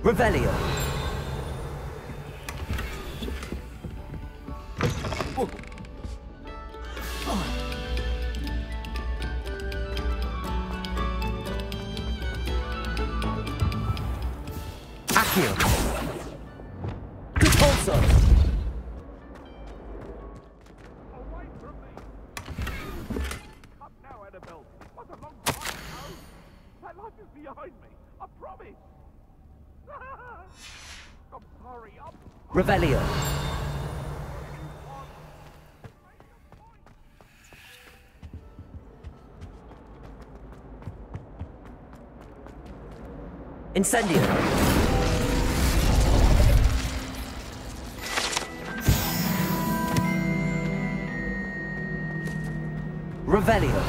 Revelio. Accio. Repulso. Away from me! Come now, Annabelle. What a long time ago. That life is behind me. I promise. I'm sorry. Revelio. Incendio. Revelio.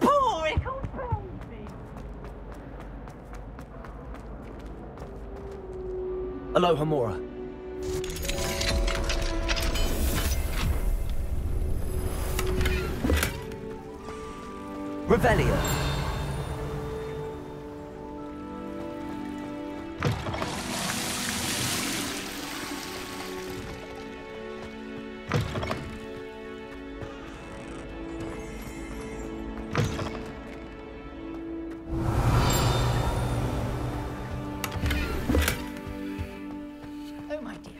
Poor little baby! Aloha Mora. Revelio. Oh, my dear.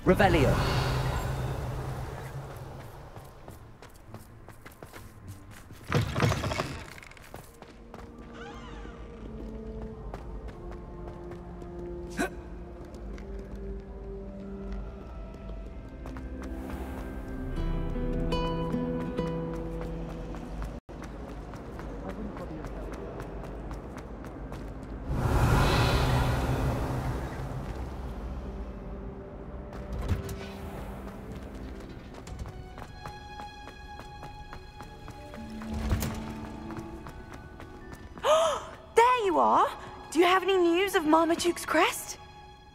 Revelio. You are? Do you have any news of Marmaduke's crest?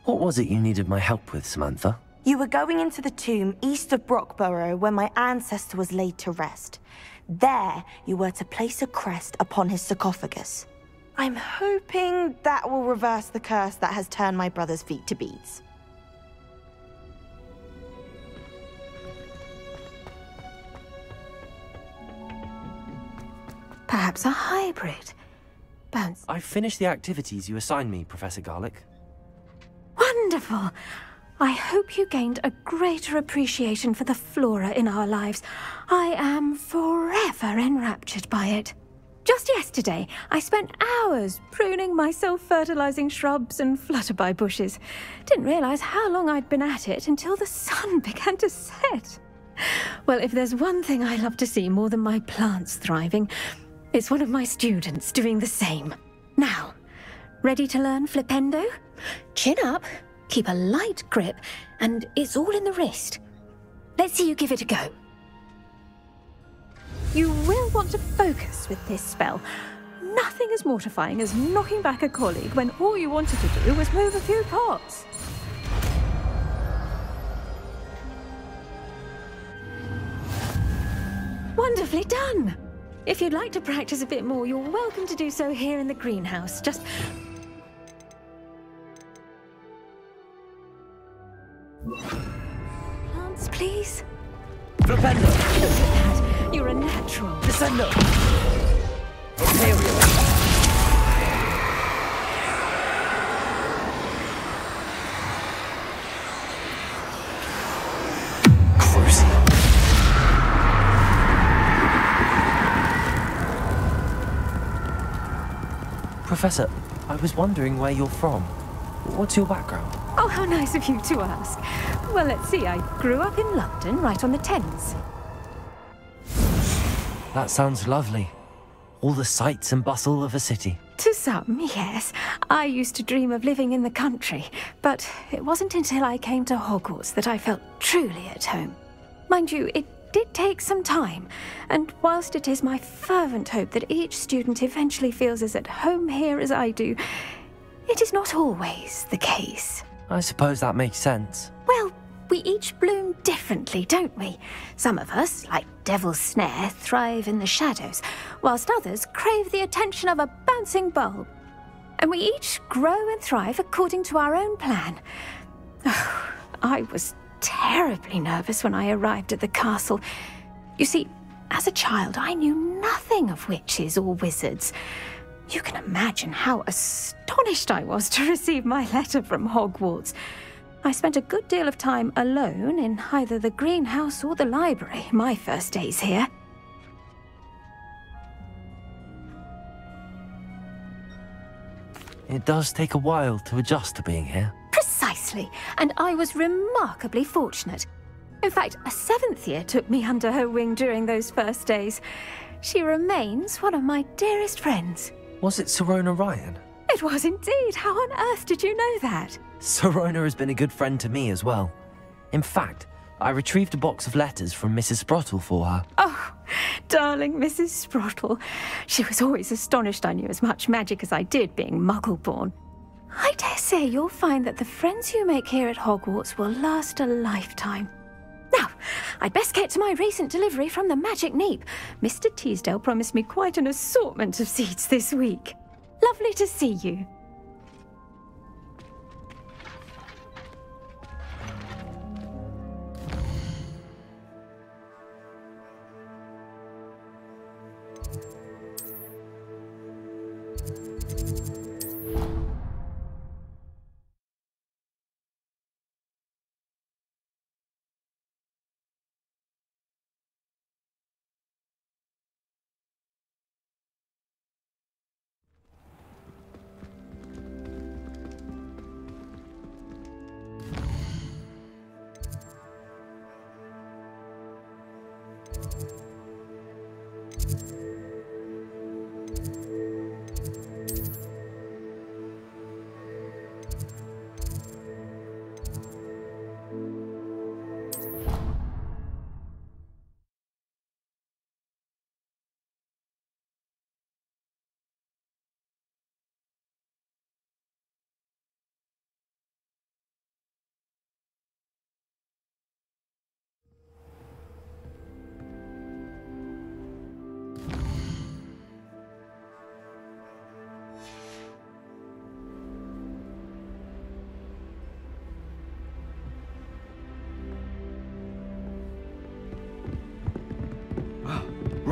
What was it you needed my help with, Samantha? You were going into the tomb east of Brockborough where my ancestor was laid to rest. There, you were to place a crest upon his sarcophagus. I'm hoping that will reverse the curse that has turned my brother's feet to beads. Perhaps a hybrid. Bounce. I finished the activities you assigned me, Professor Garlick. Wonderful! I hope you gained a greater appreciation for the flora in our lives. I am forever enraptured by it. Just yesterday, I spent hours pruning my self-fertilizing shrubs and flutterby bushes. Didn't realize how long I'd been at it until the sun began to set. Well, if there's one thing I love to see more than my plants thriving, it's one of my students doing the same. Now, ready to learn flipendo? Chin up, keep a light grip, and it's all in the wrist. Let's see you give it a go. You will want to focus with this spell. Nothing as mortifying as knocking back a colleague when all you wanted to do was move a few pots. Wonderfully done! If you'd like to practice a bit more, you're welcome to do so here in the greenhouse. Just... plants, please? Flipendo! Look at that. You're a natural. Descendo! Ontario! Professor, I was wondering where you're from. What's your background? Oh, how nice of you to ask. Well, let's see, I grew up in London, right on the Thames. That sounds lovely. All the sights and bustle of a city. To some, yes. I used to dream of living in the country, but it wasn't until I came to Hogwarts that I felt truly at home. Mind you, it did take some time, and whilst it is my fervent hope that each student eventually feels as at home here as I do, it is not always the case. I suppose that makes sense. Well, we each bloom differently, don't we? Some of us, like Devil's Snare, thrive in the shadows, whilst others crave the attention of a bouncing bulb. And we each grow and thrive according to our own plan. Oh, I was terribly nervous when I arrived at the castle. You see, as a child, I knew nothing of witches or wizards. You can imagine how astonished I was to receive my letter from Hogwarts. I spent a good deal of time alone in either the greenhouse or the library my first days here. It does take a while to adjust to being here. Precisely, and I was remarkably fortunate. In fact, a 7th year took me under her wing during those first days. She remains one of my dearest friends. Was it Serona Ryan? It was indeed. How on earth did you know that? Serona has been a good friend to me as well. In fact, I retrieved a box of letters from Mrs. Sprottle for her. Oh, darling Mrs. Sprottle. She was always astonished I knew as much magic as I did, being Muggle-born. I dare say you'll find that the friends you make here at Hogwarts will last a lifetime. Now, I'd best get to my recent delivery from the Magic Neep. Mr. Teasdale promised me quite an assortment of seeds this week. Lovely to see you.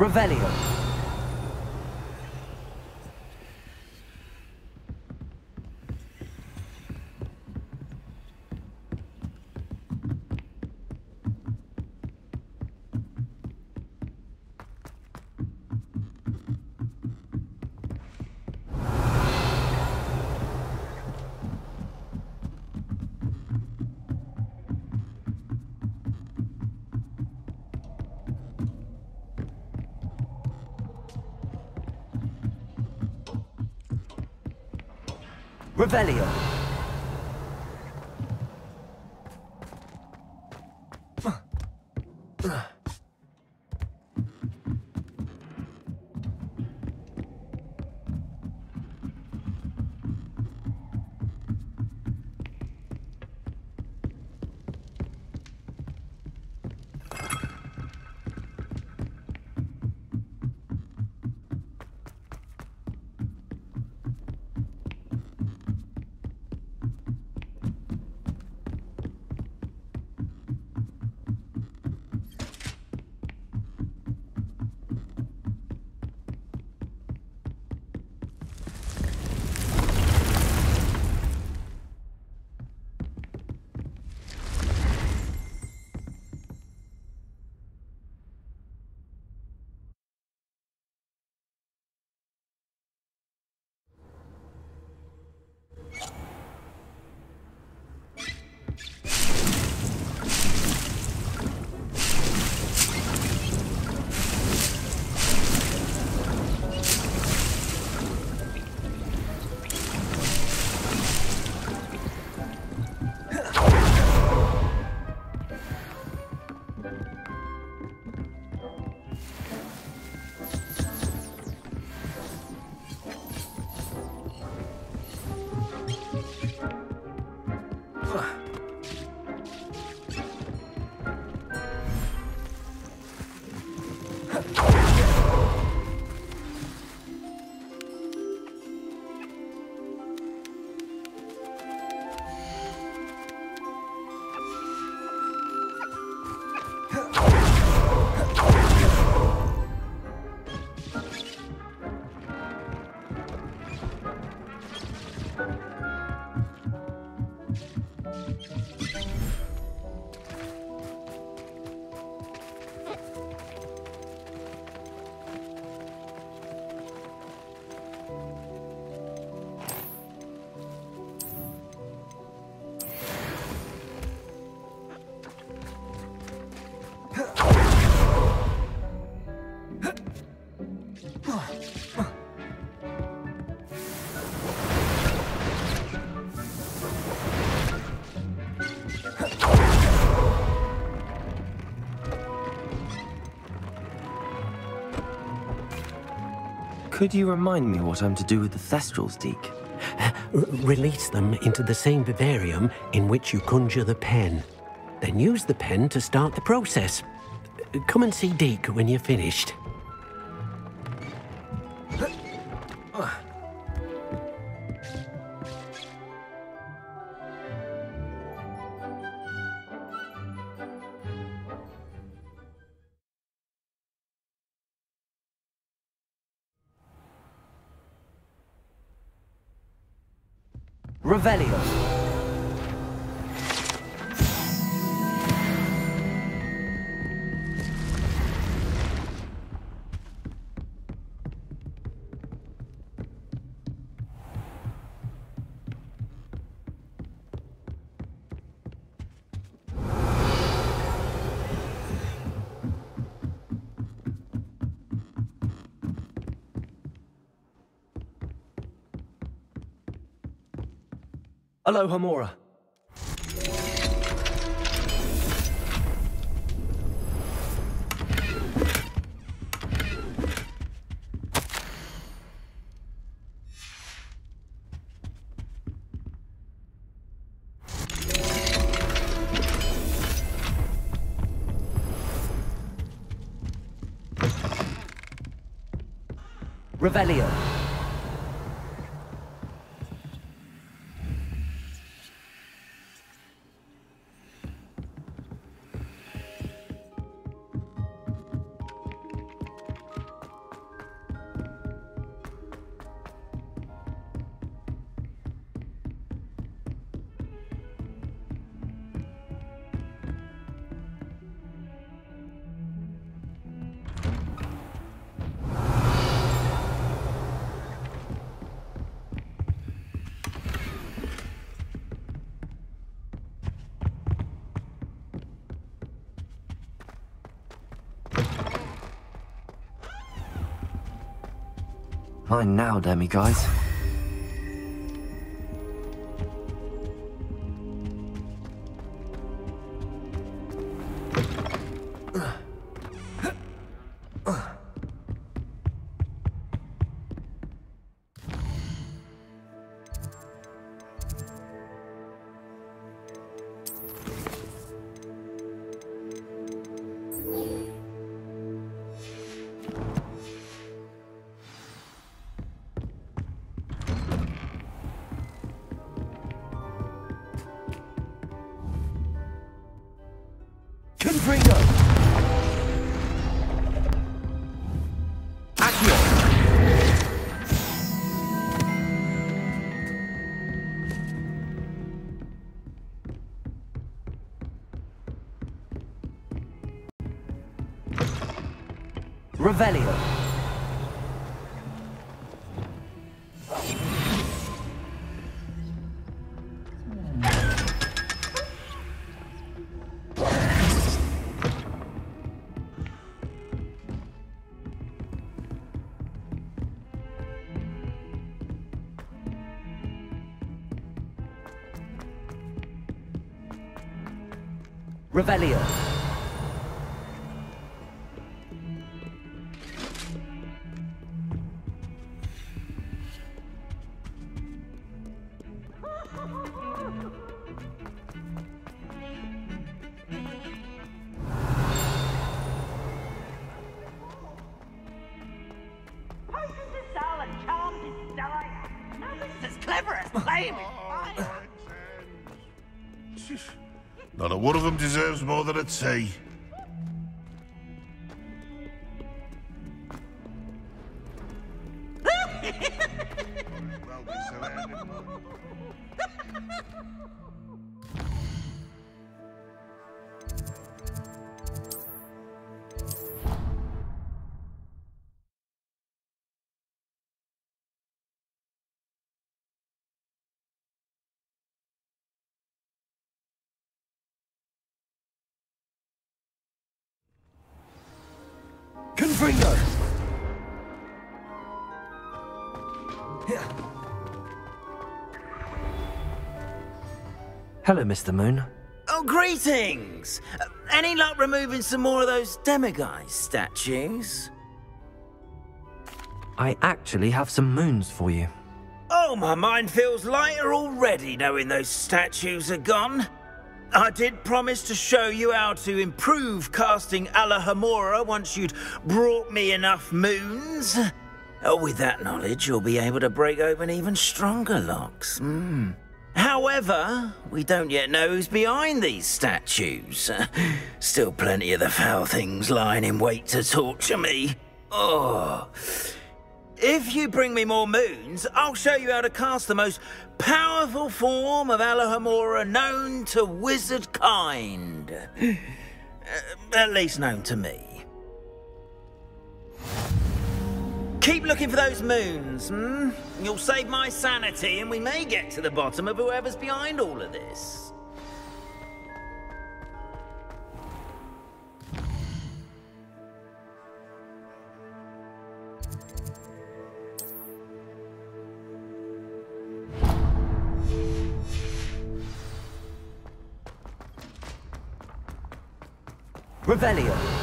Revelio. Revelio. Could you remind me what I'm to do with the Thestrals, Deke? Release them into the same vivarium in which you conjure the pen. Then use the pen to start the process. Come and see Deke when you're finished. Revelio. Aloha Mora. Revelio. Fine now, demiguys. Confringo! Accio! Revelio! Revelio. Not a one of them deserves more than a tea. Confringo! Hello, Mr. Moon. Oh, greetings! Any luck removing some more of those demiguise statues? I actually have some moons for you. Oh, my mind feels lighter already knowing those statues are gone. I did promise to show you how to improve casting Alohomora once you'd brought me enough moons. With that knowledge, you'll be able to break open even stronger locks. However, we don't yet know who's behind these statues. Still plenty of the foul things lying in wait to torture me. Oh. If you bring me more moons, I'll show you how to cast the most powerful form of Alohomora known to wizard kind. At least known to me. Keep looking for those moons, You'll save my sanity and we may get to the bottom of whoever's behind all of this. Revelio.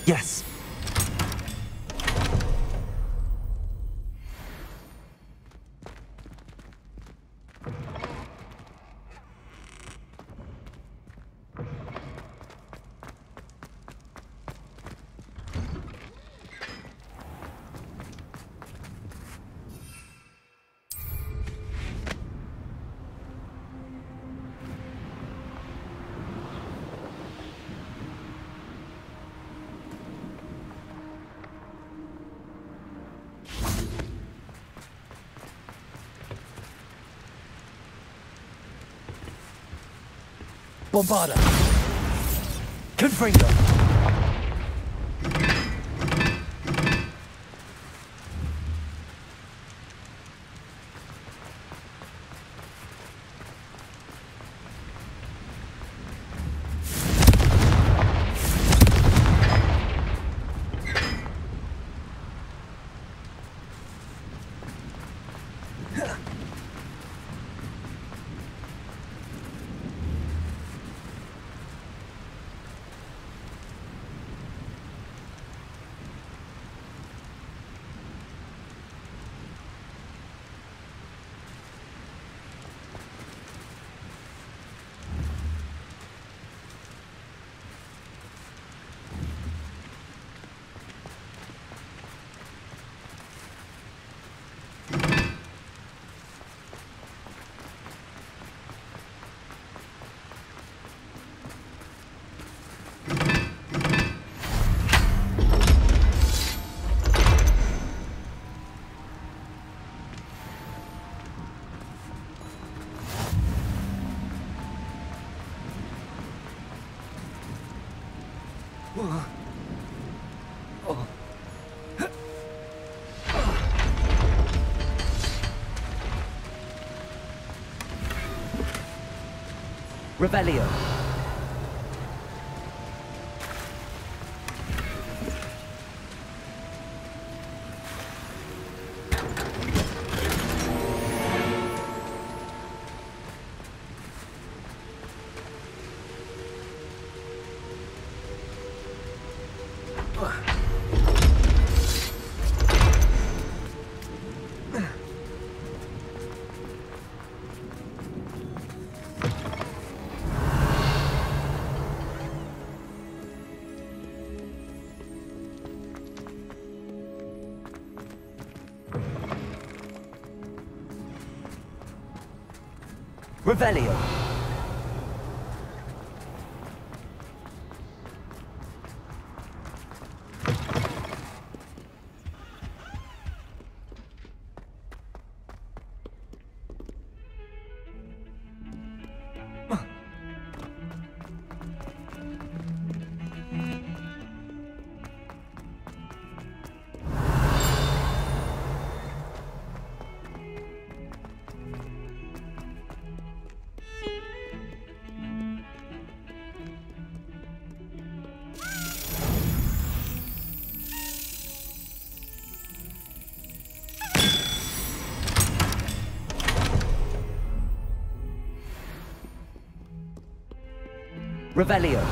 Yes. Bombarda. Confringo. Revelio. Revelio. Revelio.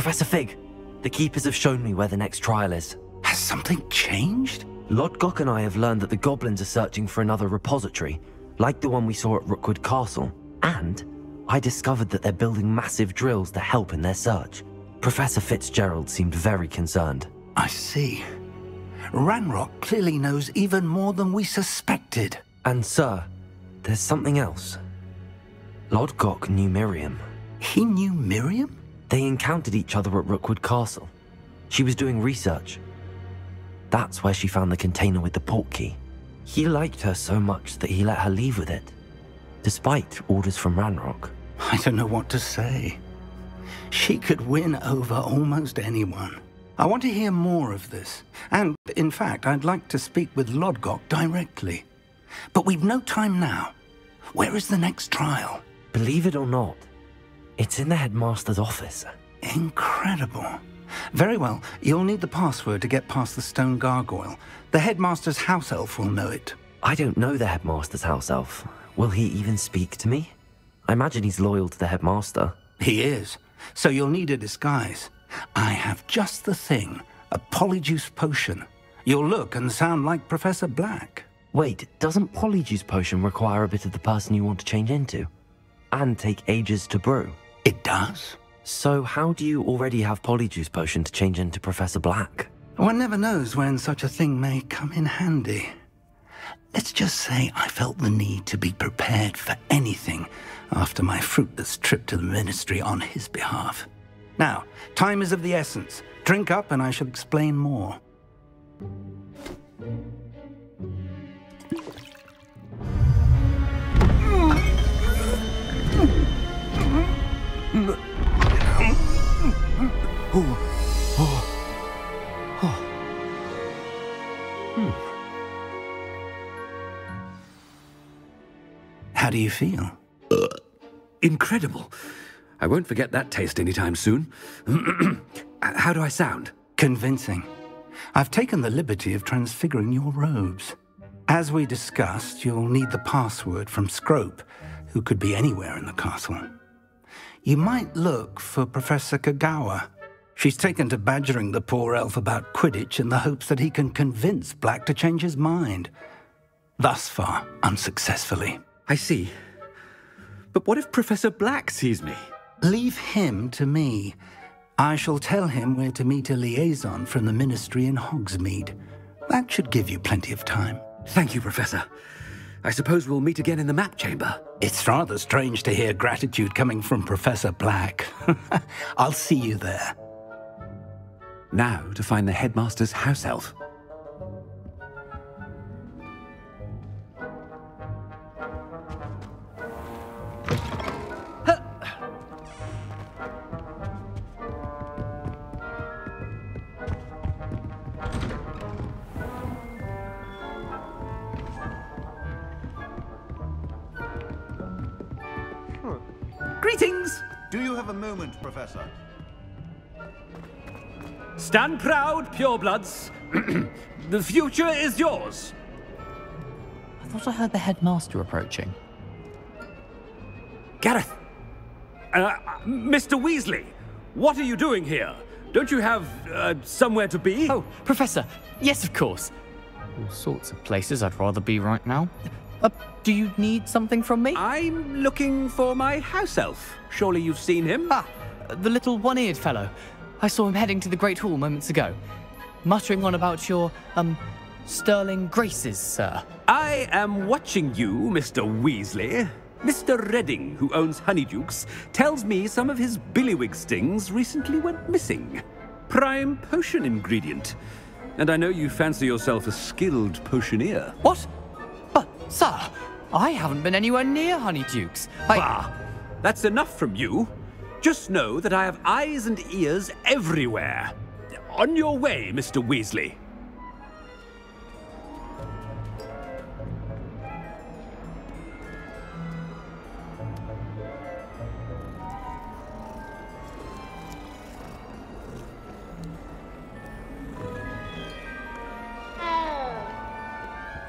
Professor Fig, the Keepers have shown me where the next trial is. Has something changed? Lodgok and I have learned that the goblins are searching for another repository, like the one we saw at Rookwood Castle. And I discovered that they're building massive drills to help in their search. Professor Fitzgerald seemed very concerned. I see. Ranrock clearly knows even more than we suspected. And sir, there's something else. Lodgok knew Miriam. He knew Miriam? They encountered each other at Rookwood Castle. She was doing research. That's where she found the container with the portkey. He liked her so much that he let her leave with it, despite orders from Ranrock. I don't know what to say. She could win over almost anyone. I want to hear more of this. And, in fact, I'd like to speak with Lodgok directly. But we've no time now. Where is the next trial? Believe it or not, it's in the headmaster's office. Incredible. Very well, you'll need the password to get past the stone gargoyle. The headmaster's house elf will know it. I don't know the headmaster's house elf. Will he even speak to me? I imagine he's loyal to the headmaster. He is. So you'll need a disguise. I have just the thing. A polyjuice potion. You'll look and sound like Professor Black. Wait, doesn't polyjuice potion require a bit of the person you want to change into? And take ages to brew? It does. So how do you already have polyjuice potion to change into Professor Black? One never knows when such a thing may come in handy. Let's just say I felt the need to be prepared for anything after my fruitless trip to the ministry on his behalf. Now, time is of the essence. Drink up and I shall explain more. How do you feel? Incredible. I won't forget that taste anytime soon. How do I sound? Convincing. I've taken the liberty of transfiguring your robes. As we discussed, you'll need the password from Scrope, who could be anywhere in the castle. You might look for Professor Kagawa. She's taken to badgering the poor elf about Quidditch in the hopes that he can convince Black to change his mind. Thus far, unsuccessfully. I see. But what if Professor Black sees me? Leave him to me. I shall tell him where to meet a liaison from the Ministry in Hogsmeade. That should give you plenty of time. Thank you, Professor. I suppose we'll meet again in the map chamber. It's rather strange to hear gratitude coming from Professor Black. I'll see you there. Now to find the headmaster's house elf. Greetings! Do you have a moment, Professor? Stand proud, purebloods. The future is yours. I thought I heard the headmaster approaching. Gareth! Mr. Weasley, what are you doing here? Don't you have somewhere to be? Oh, Professor, yes, of course. All sorts of places I'd rather be right now. Do you need something from me? I'm looking for my house elf. Surely you've seen him? Ah, the little one-eared fellow. I saw him heading to the Great Hall moments ago, muttering on about your, sterling graces, sir. I am watching you, Mr. Weasley. Mr. Redding, who owns Honeydukes, tells me some of his billywig stings recently went missing. Prime potion ingredient. And I know you fancy yourself a skilled potioneer. What? But, sir, I haven't been anywhere near Honeydukes. Bah! That's enough from you. Just know that I have eyes and ears everywhere. On your way, Mr. Weasley.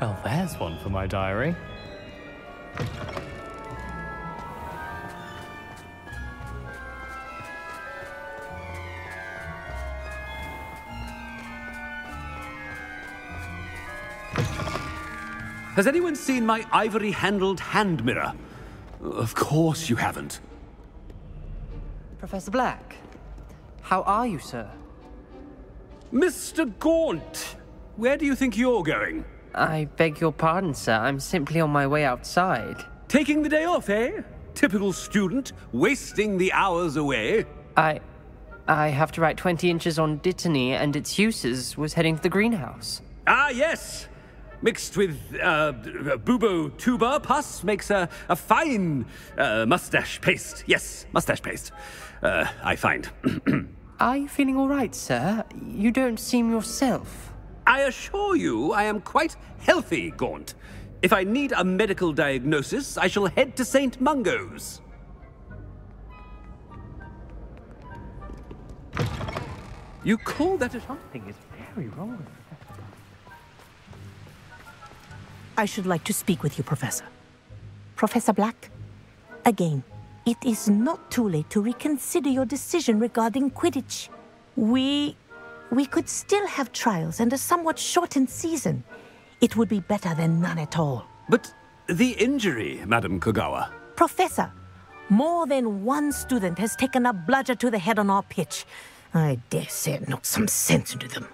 Well, there's one for my diary. Has anyone seen my ivory-handled hand mirror? Of course you haven't. Professor Black, how are you, sir? Mr. Gaunt, where do you think you're going? I beg your pardon, sir. I'm simply on my way outside. Taking the day off, eh? Typical student, wasting the hours away. I have to write 20 inches on Dittany and its uses, was heading to the greenhouse. Ah, yes! Mixed with bubo tuber pus makes a fine mustache paste. Yes, mustache paste. I find. Are you feeling all right, sir? You don't seem yourself. I assure you I am quite healthy, Gaunt. If I need a medical diagnosis, I shall head to St. Mungo's. You call that a... Something is very wrong. I should like to speak with you, Professor. Professor Black, again, it is not too late to reconsider your decision regarding Quidditch. We could still have trials and a somewhat shortened season. It would be better than none at all. But the injury, Madam Kogawa. Professor, more than one student has taken a bludger to the head on our pitch. I dare say it knocked some sense into them.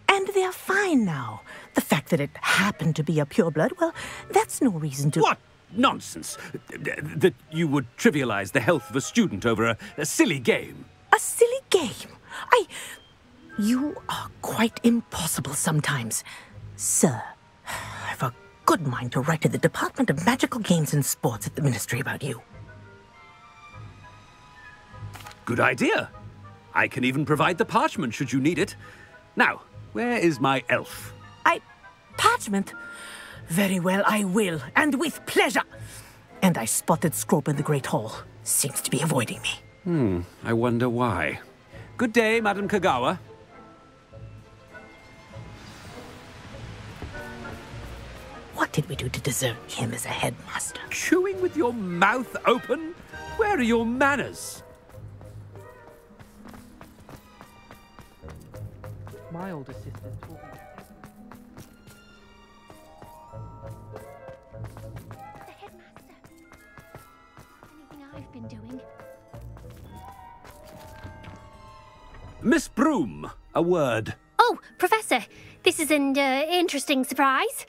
And they're fine now. The fact that it happened to be a pureblood, well, that's no reason to... What nonsense! That you would trivialize the health of a student over a silly game. A silly game? You are quite impossible sometimes. Sir, I've a good mind to write to the Department of Magical Games and Sports at the Ministry about you. Good idea. I can even provide the parchment should you need it. Now, where is my elf? Parchment? Very well, I will, and with pleasure. And I spotted Scrope in the Great Hall. Seems to be avoiding me. I wonder why. Good day, Madam Kogawa. What did we do to deserve him as a headmaster? Chewing with your mouth open? Where are your manners? my old assistant will be... The headmaster. Anything I've been doing? Miss Broom, a word. Oh, Professor, this is an interesting surprise.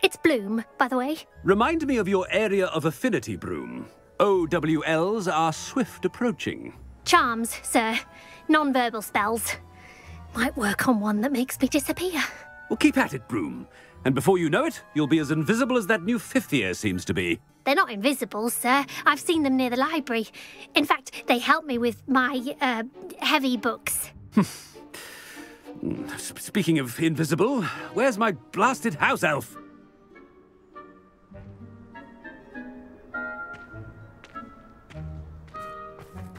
It's Bloom, by the way. Remind me of your area of affinity, Broom. OWLs are swift approaching. Charms, sir. Non-verbal spells. Might work on one that makes me disappear. Well, keep at it, Broom. And before you know it, you'll be as invisible as that new fifth year seems to be. They're not invisible, sir. I've seen them near the library. In fact, they help me with my, heavy books. Speaking of invisible, where's my blasted house elf?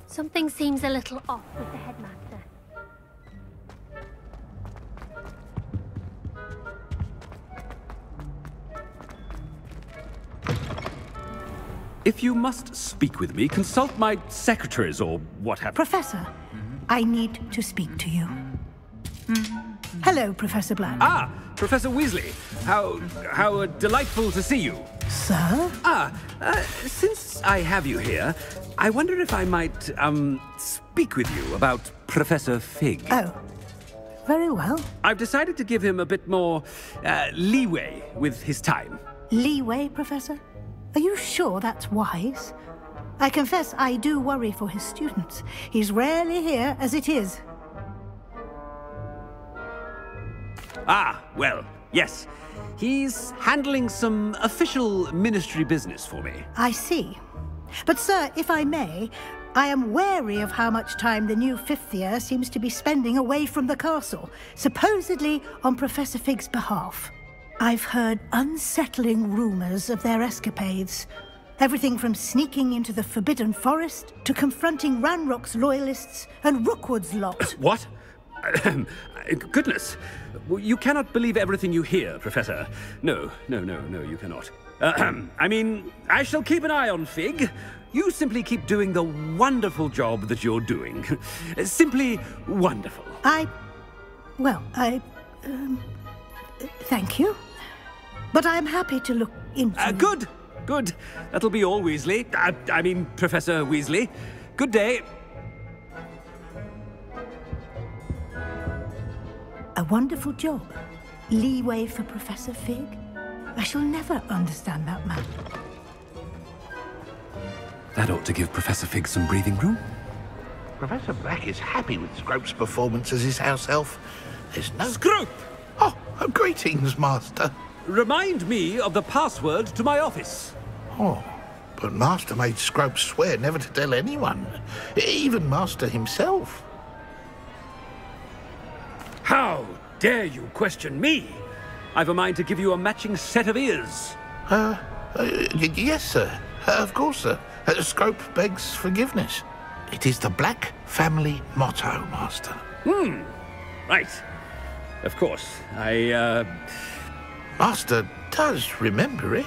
Something seems a little off with the headmaster. If you must speak with me, consult my secretaries or what have you. Professor, I need to speak to you. Hello, Professor Black. Ah, Professor Weasley. How delightful to see you. Sir? Since I have you here, I wonder if I might, speak with you about Professor Fig. Oh, very well. I've decided to give him a bit more, leeway with his time. Leeway, Professor? Are you sure that's wise? I confess I do worry for his students. He's rarely here as it is. Ah, well, yes. He's handling some official ministry business for me. I see. But, sir, if I may, I am wary of how much time the new fifth year seems to be spending away from the castle, supposedly on Professor Fig's behalf. I've heard unsettling rumors of their escapades. Everything from sneaking into the Forbidden Forest to confronting Ranrock's loyalists and Rookwood's lot. What? Goodness. You cannot believe everything you hear, Professor. No, you cannot. I mean, I shall keep an eye on Fig. You simply keep doing the wonderful job that you're doing. Simply wonderful. Thank you. But I'm happy to look into... Good. That'll be all, Weasley. I mean, Professor Weasley. Good day. A wonderful job. Leeway for Professor Fig. I shall never understand that man. That ought to give Professor Fig some breathing room. Professor Black is happy with Scrope's performance as his house elf. There's no... Scrope! Oh, greetings, Master. Remind me of the password to my office. Oh, but Master made Scrope swear never to tell anyone, even Master himself. How dare you question me? I've a mind to give you a matching set of ears. Yes, sir. Of course, sir. Scrope begs forgiveness. It is the Black family motto, Master. Right. Of course. Master does remember it.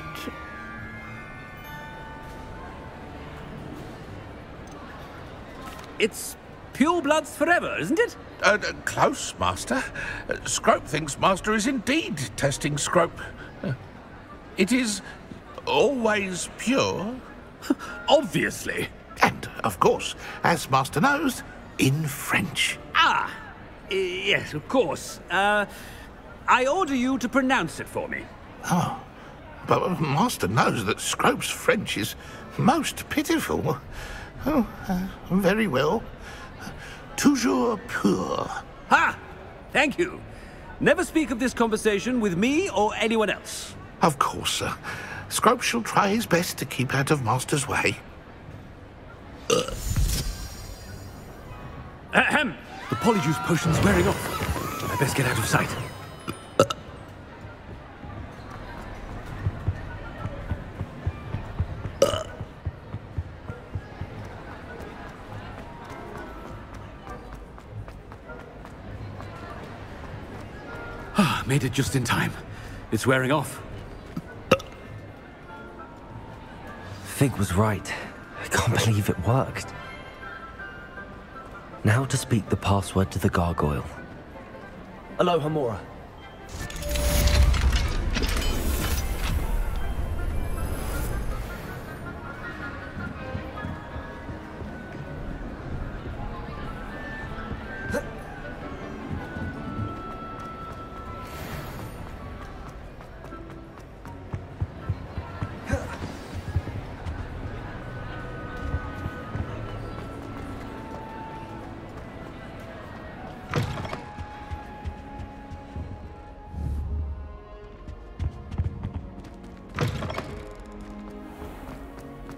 It's pure bloods forever, isn't it? Close, Master. Scrope thinks Master is indeed testing Scrope. It is always pure. Obviously. And, of course, as Master knows, in French. Yes, of course. I order you to pronounce it for me. Oh, but Master knows that Scrope's French is most pitiful. Oh, very well. Toujours pur. Ha! Thank you. Never speak of this conversation with me or anyone else. Of course, sir. Scrope shall try his best to keep out of Master's way. Ahem. The polyjuice potion's wearing off. I best get out of sight. Made it just in time. It's wearing off. Fig was right. I can't believe it worked. Now to speak the password to the gargoyle. Aloha Mora.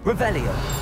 Revelio.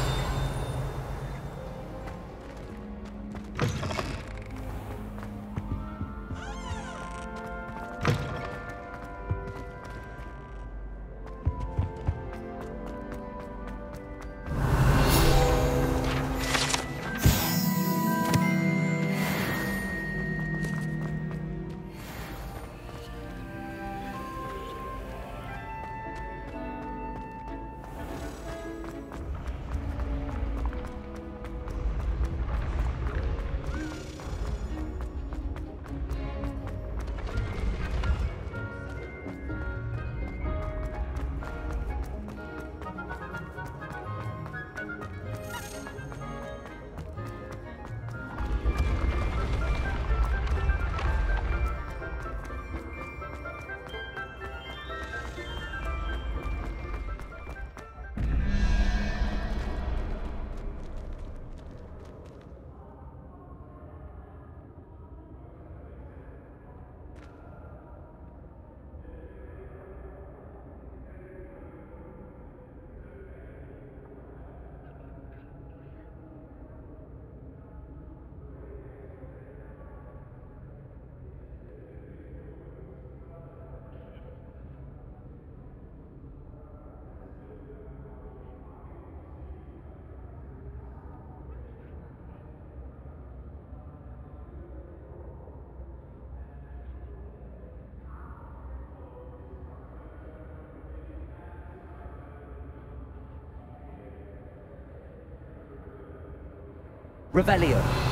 Revelio.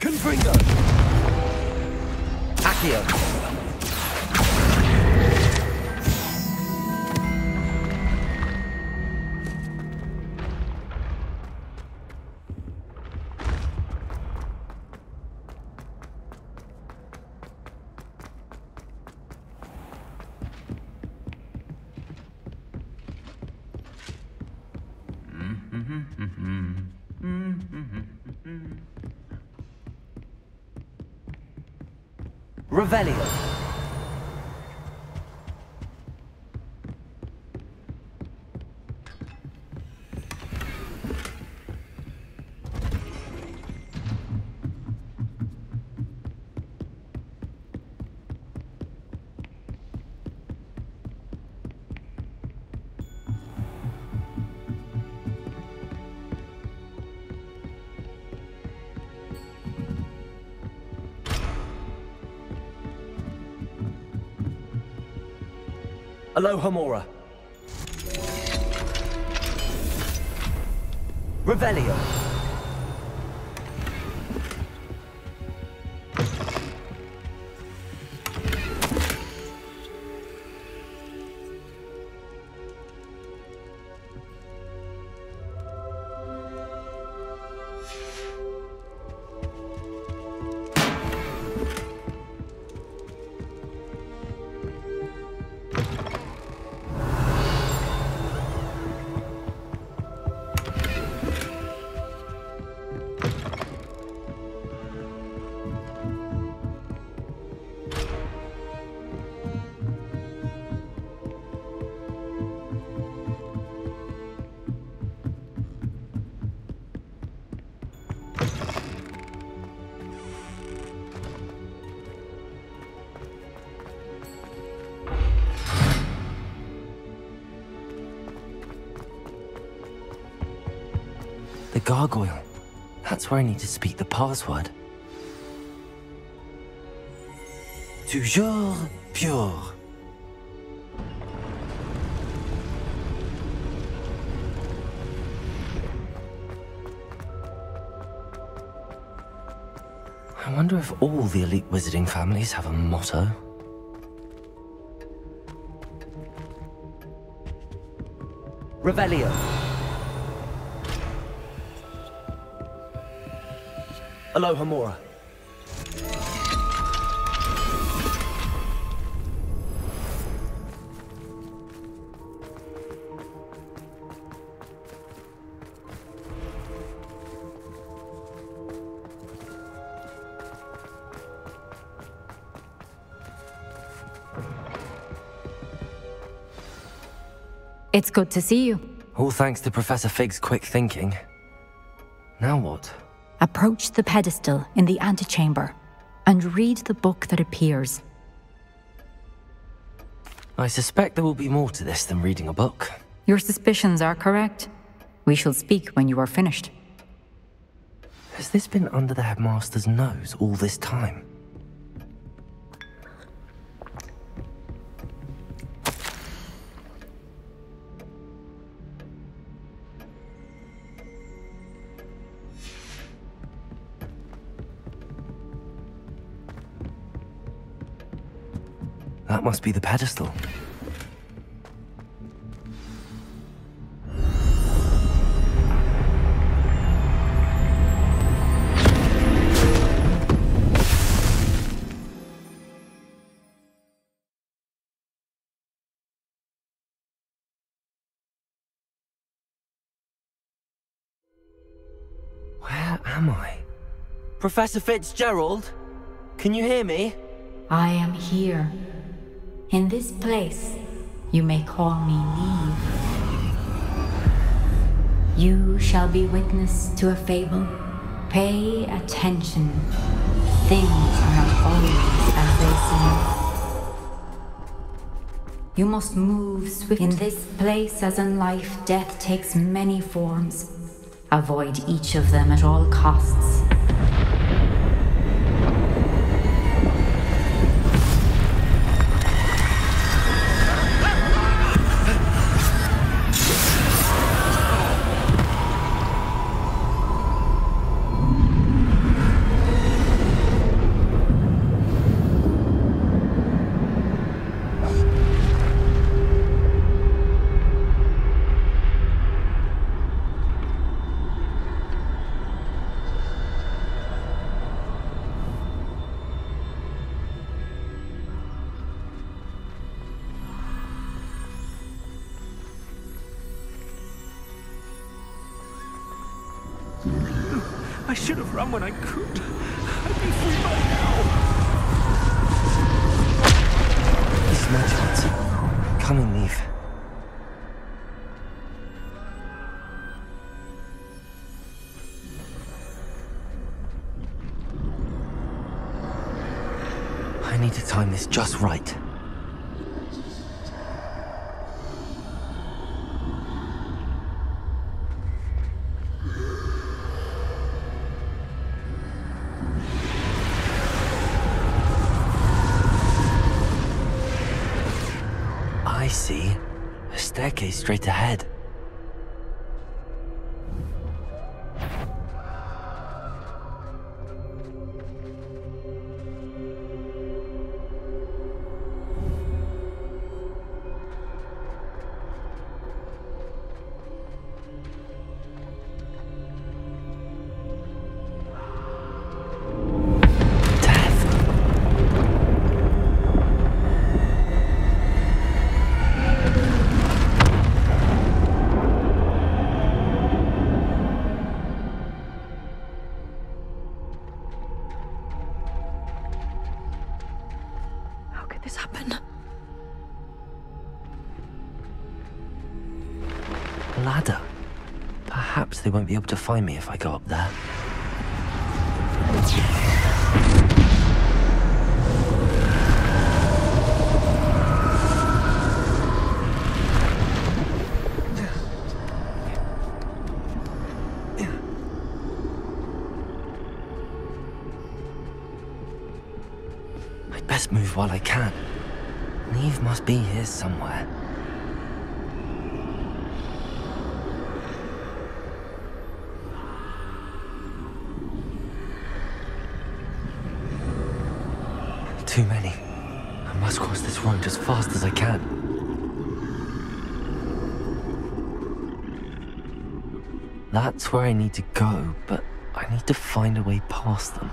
Confringo! Accio! Revelio. Aloha Mora. Revelio. gargoyle. That's where I need to speak the password. Toujours pure. I wonder if all the elite wizarding families have a motto. Revelio. Alohomora. It's good to see you. All thanks to Professor Fig's quick thinking. Now what? Approach the pedestal in the antechamber and read the book that appears. I suspect there will be more to this than reading a book. Your suspicions are correct. We shall speak when you are finished. Has this been under the headmaster's nose all this time? That must be the pedestal. Where am I? Professor Fitzgerald? Can you hear me? I am here. In this place, you may call me Neve. You shall be witness to a fable. Pay attention. Things are not always as they seem. You must move swiftly. In this place, as in life, death takes many forms. Avoid each of them at all costs. I should have run when I could. I'd be free by now. This is my chance. Come in, Neve. I need to time this just right. I see. A staircase straight ahead. This happen? Ladder. Perhaps they won't be able to find me if I go up there. best move while I can. Neve must be here somewhere. Too many. I must cross this road as fast as I can. That's where I need to go, but I need to find a way past them.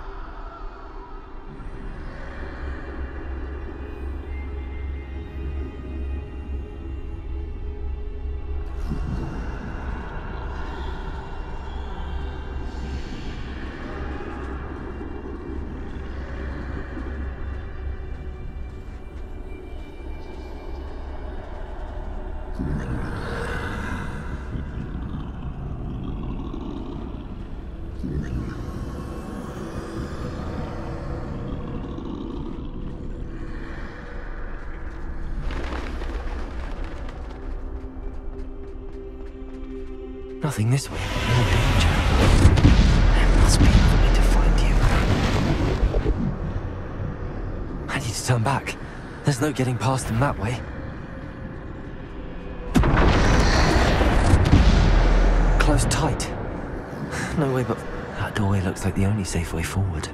Nothing this way, more danger. There must be another way to find you. I need to turn back. There's no getting past them that way. Closed tight. No way but... That doorway looks like the only safe way forward.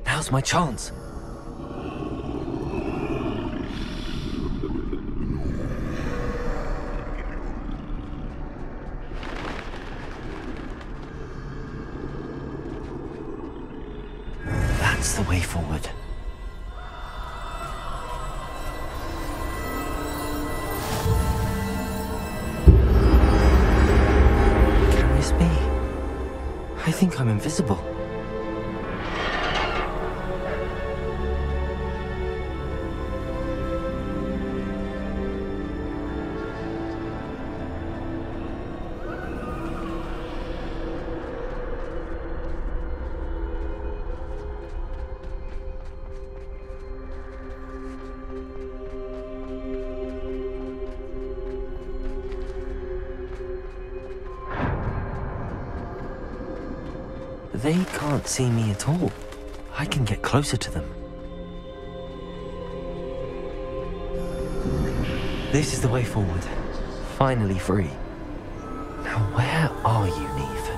Now's my chance. That's the way forward. Can this be? I think I'm invisible. They can't see me at all. I can get closer to them. This is the way forward. Finally free. Now where are you, Neve?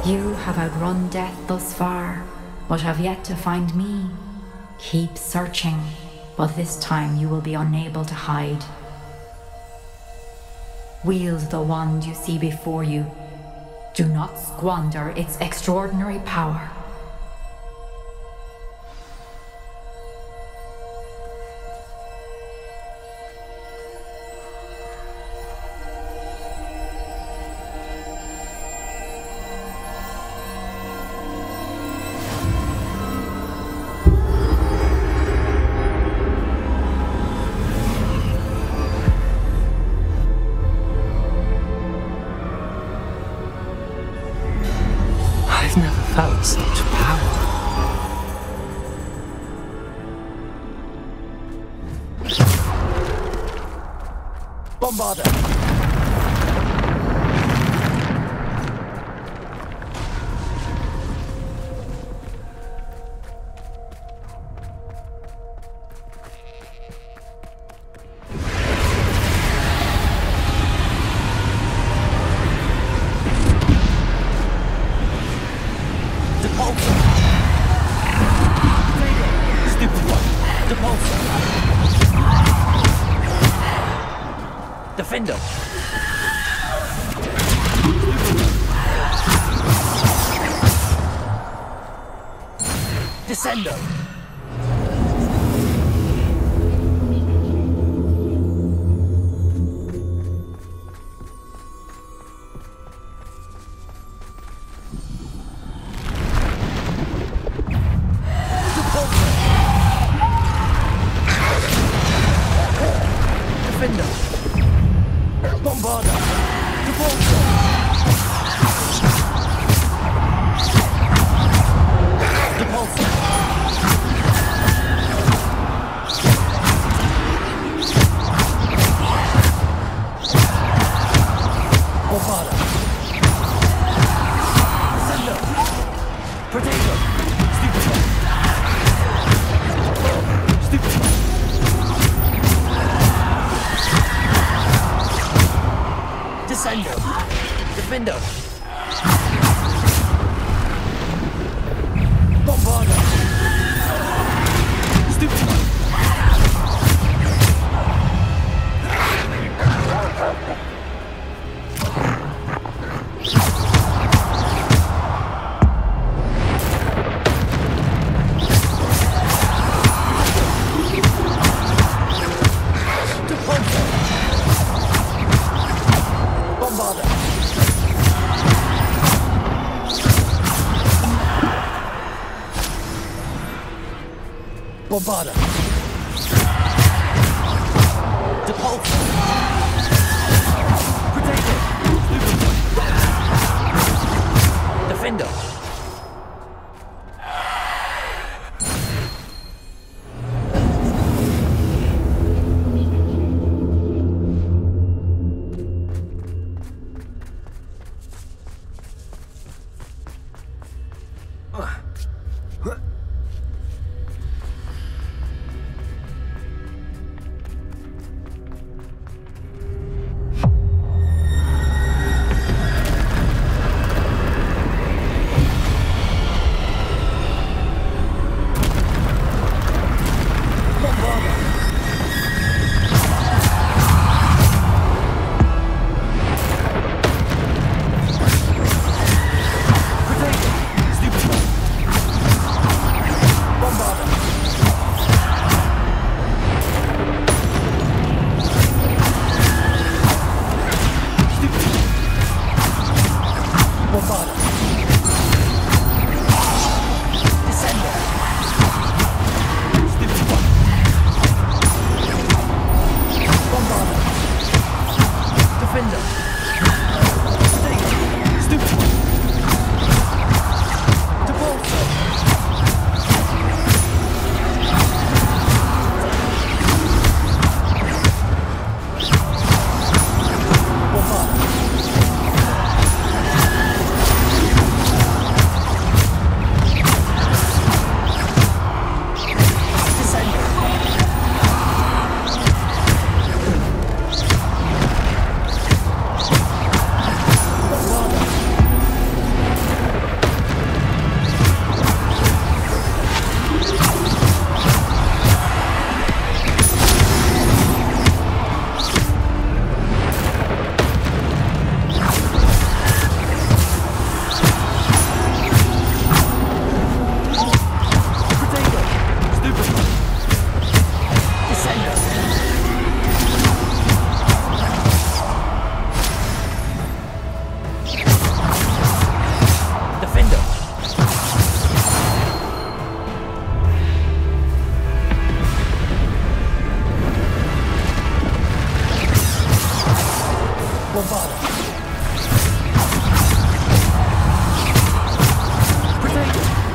You have outrun death thus far, but have yet to find me. Keep searching, but this time you will be unable to hide. Wield the wand you see before you. Do not squander its extraordinary power. I've never felt such power. Bombarder! Defender! Descendo! Defender. Bombarder. Defaulter. Depulsor. Bombarder. Descender. Potato. Stupefy. Stupefy. Descender. Defender. Bombarder. Stupefy. Bombarder. Depulsor. Potato.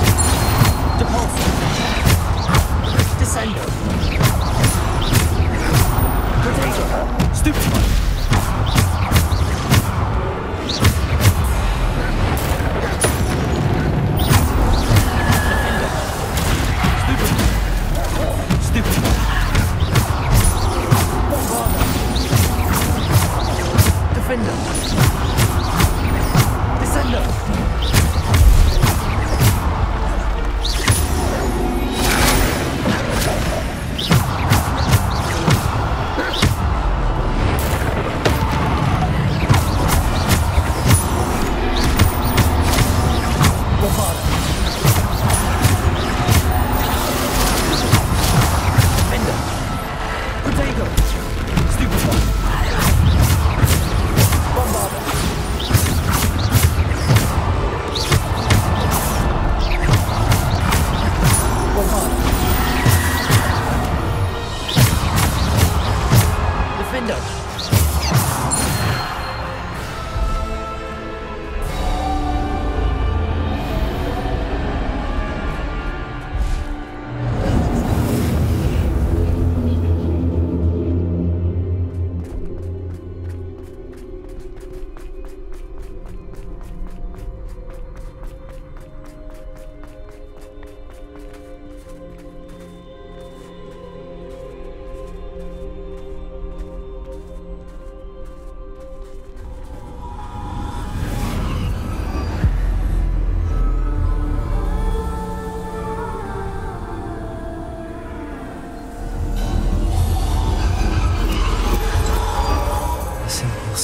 Defender.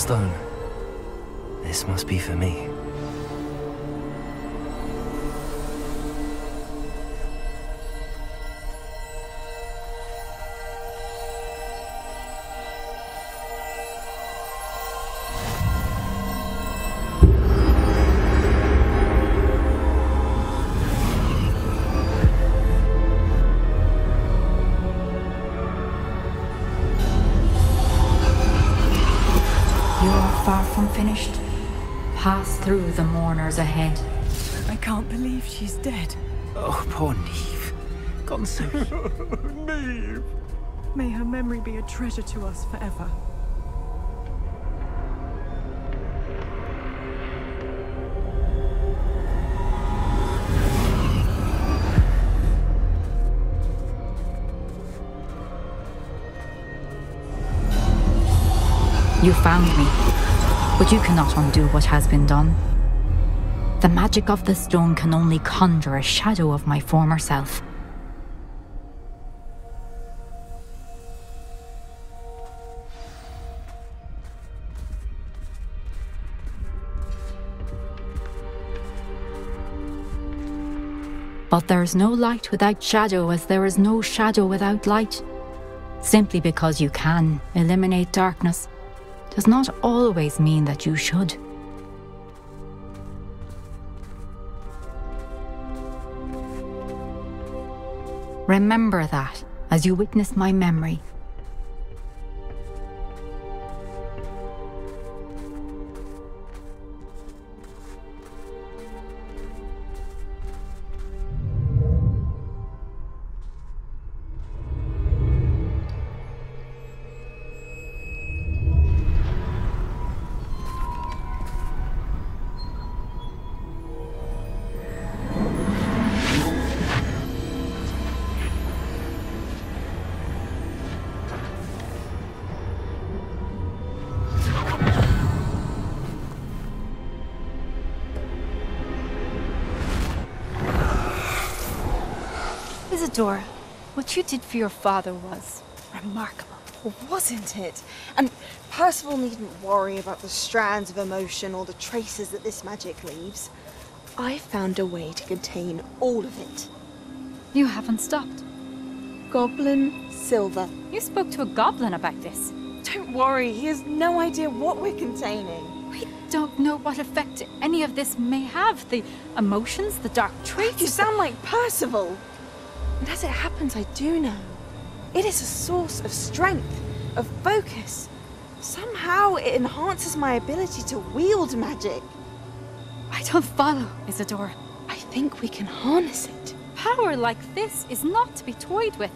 stone. This must be for me. Far from finished. Pass through the mourners ahead. I can't believe she's dead. Oh, poor Neve. Gone so... Neve! May her memory be a treasure to us forever. You found me, but you cannot undo what has been done. The magic of the stone can only conjure a shadow of my former self. But there is no light without shadow, as there is no shadow without light. Simply because you can eliminate darkness does not always mean that you should. Remember that as you witness my memory. Isadora, what you did for your father was remarkable. Wasn't it? And Percival needn't worry about the strands of emotion or the traces that this magic leaves. I found a way to contain all of it. You haven't stopped. Goblin Silver. You spoke to a goblin about this. Don't worry, he has no idea what we're containing. We don't know what effect any of this may have. The emotions, the dark traits. You sound like Percival. And as it happens, I do know. It is a source of strength, of focus. Somehow it enhances my ability to wield magic. I don't follow, Isadora. I think we can harness it. Power like this is not to be toyed with.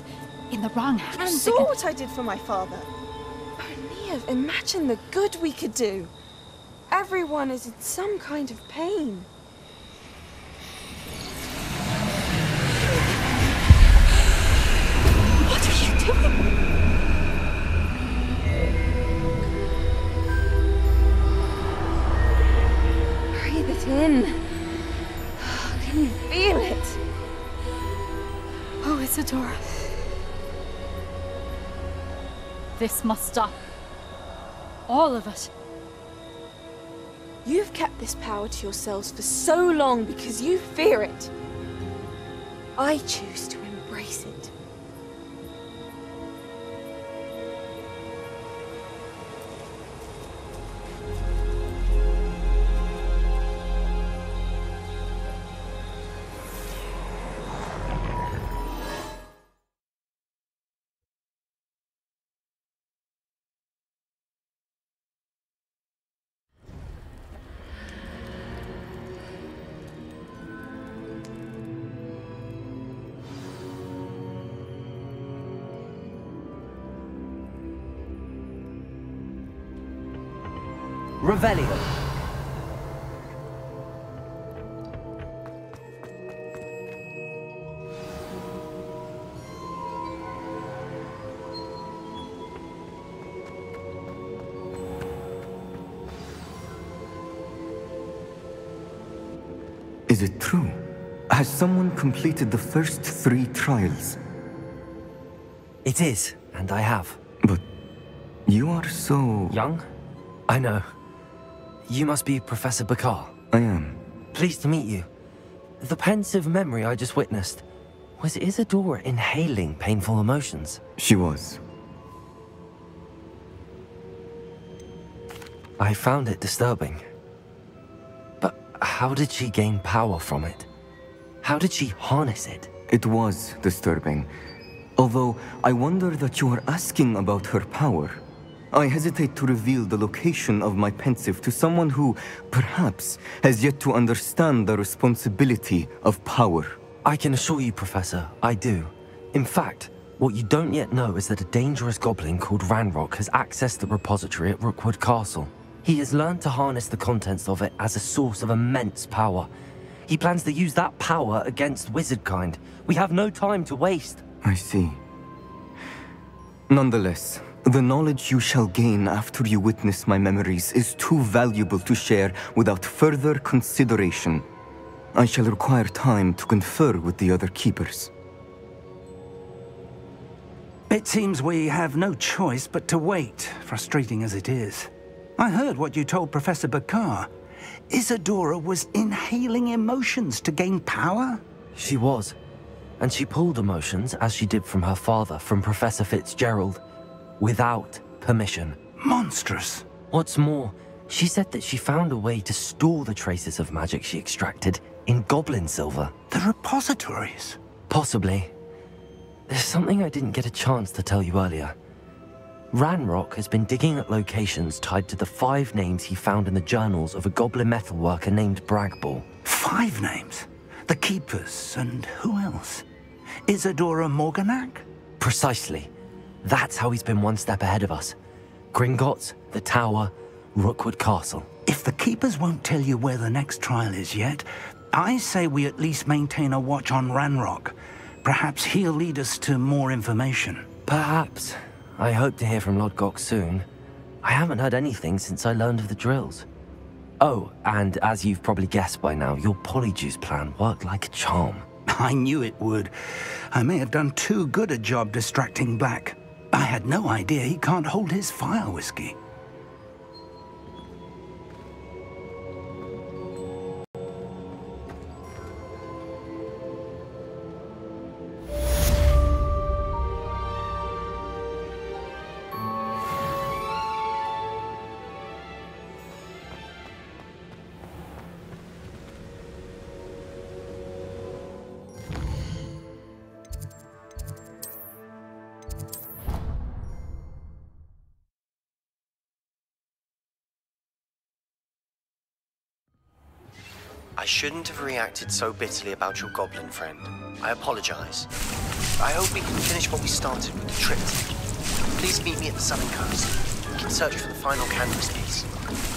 In the wrong hands. You saw what I did for my father. Oh, Neve, imagine the good we could do. Everyone is in some kind of pain. What are you doing? Breathe it in. Can you feel it? Oh, Isadora. This must stop. All of it. You've kept this power to yourselves for so long because you fear it. I choose to embrace it. Revelio. Is it true? Has someone completed the first 3 trials? It is, and I have. But you are so... young? I know. You must be Professor Bakar. I am. Pleased to meet you. The pensive memory I just witnessed, was Isadora inhaling painful emotions? She was. I found it disturbing. But how did she gain power from it? How did she harness it? It was disturbing. Although, I wonder that you are asking about her power. I hesitate to reveal the location of my pensive to someone who, perhaps, has yet to understand the responsibility of power. I can assure you, Professor, I do. In fact, what you don't yet know is that a dangerous goblin called Ranrock has accessed the repository at Rookwood Castle. He has learned to harness the contents of it as a source of immense power. He plans to use that power against wizardkind. We have no time to waste. I see. Nonetheless, the knowledge you shall gain after you witness my memories is too valuable to share without further consideration. I shall require time to confer with the other keepers. It seems we have no choice but to wait, frustrating as it is. I heard what you told Professor Bakar. Isadora was inhaling emotions to gain power? She was. And she pulled emotions, as she did from her father, from Professor Fitzgerald, without permission. Monstrous. What's more, she said that she found a way to store the traces of magic she extracted in goblin silver. The repositories? Possibly. There's something I didn't get a chance to tell you earlier. Ranrock has been digging at locations tied to the 5 names he found in the journals of a goblin metalworker named Bragball. 5 names? The Keepers, and who else? Isadora Morganac? Precisely. That's how he's been one step ahead of us. Gringotts, the Tower, Rookwood Castle. If the Keepers won't tell you where the next trial is yet, I say we at least maintain a watch on Ranrock. Perhaps he'll lead us to more information. Perhaps. I hope to hear from Lodgok soon. I haven't heard anything since I learned of the drills. Oh, and as you've probably guessed by now, your polyjuice plan worked like a charm. I knew it would. I may have done too good a job distracting Black. I had no idea he can't hold his fire whiskey. I shouldn't have reacted so bitterly about your goblin friend. I apologize. I hope we can finish what we started with the triptych. Please meet me at the southern coast. We can search for the final canvas piece.